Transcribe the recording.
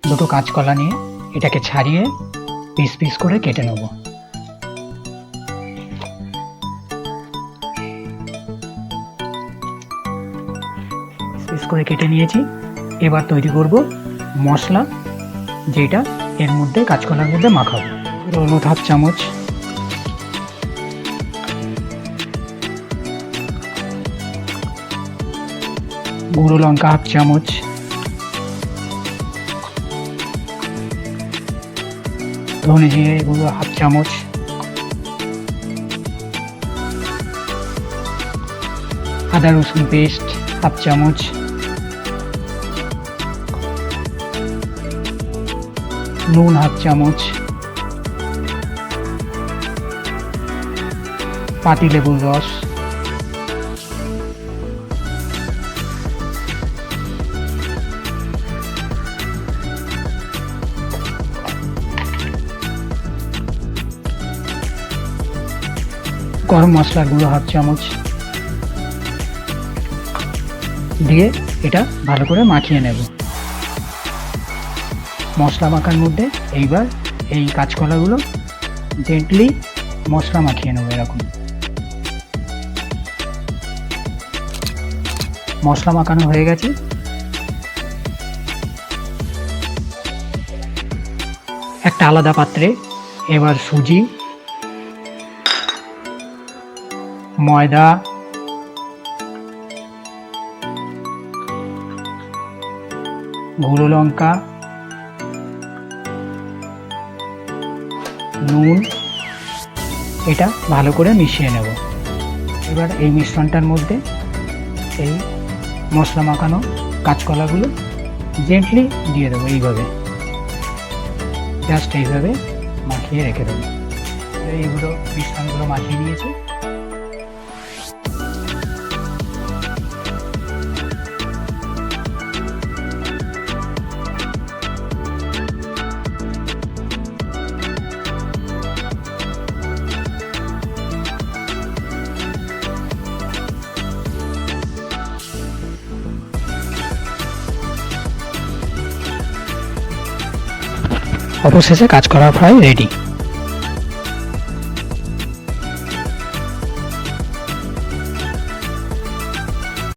দুটো কাঁচকলা নিয়ে এটাকে ছাড়িয়ে পিস পিস করে কেটে নেব। পিস করে কেটে নিয়েছি। এবার তৈরি করব মশলা, যেটা এর মধ্যে কাঁচকলার মধ্যে মাখাবো। হলুদ হাফ চামচ, গুঁড়ো লঙ্কা হাফ চামচ, ধনে জিরে গুঁড়ো হাফ চামচ, আদা রসুন পেস্ট হাফ চামচ, নুন হাফ চামচ, পাতিলেবুর রস, গরম মশলার গুঁড়ো হাফ চামচ দিয়ে এটা ভালো করে মাখিয়ে নেব। মশলা মাখার মধ্যে এইবার এই কাঁচকলাগুলো জেন্টলি মশলা মাখিয়ে নেব। এরকম মশলা মাখানো হয়ে গেছে। একটা আলাদা পাত্রে এবার সুজি, ময়দা, গুঁড়ো লঙ্কা, নুন এটা ভালো করে মিশিয়ে নেব। এবার এই মিশ্রণটার মধ্যে এই মশলা মাখানো কাঁচকলাগুলো জেন্টলি দিয়ে দেবো। এইভাবে জাস্ট এইভাবে মাখিয়ে রেখে দেবো। এইগুলো মিশ্রণগুলো মাখিয়ে নিয়েছি। অবশেষে কাঁচকলা ফ্রাই রেডি।